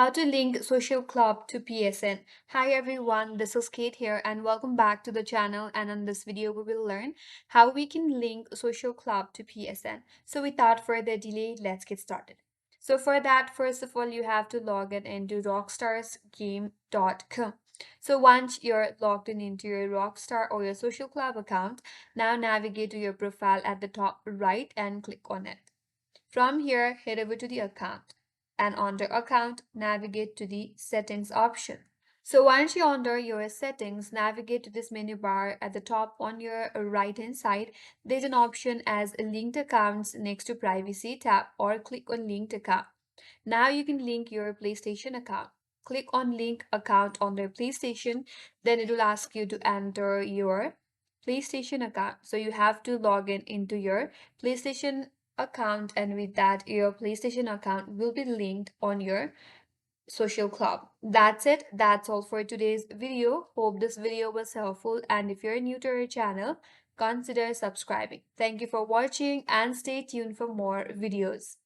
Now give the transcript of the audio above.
How to link social club to PSN. Hi everyone, this is Kate here and welcome back to the channel, and in this video we will learn how we can link social club to PSN. So without further delay, let's get started. So for that, first of all, you have to log in into rockstarsgame.com. So once you're logged in into your Rockstar or your social club account, now navigate to your profile at the top right and click on it. From here, head over to the account, and under account, navigate to the settings option. So once you're under your settings, navigate to this menu bar at the top on your right hand side. There's an option as linked accounts next to privacy tab, or click on linked account. Now you can link your PlayStation account. Click on link account on their PlayStation, then it will ask you to enter your PlayStation account. So you have to log in into your PlayStation account, and with that your PlayStation account will be linked on your social club. That's it. That's all for today's video. Hope this video was helpful, and if you're new to our channel, consider subscribing. Thank you for watching and stay tuned for more videos.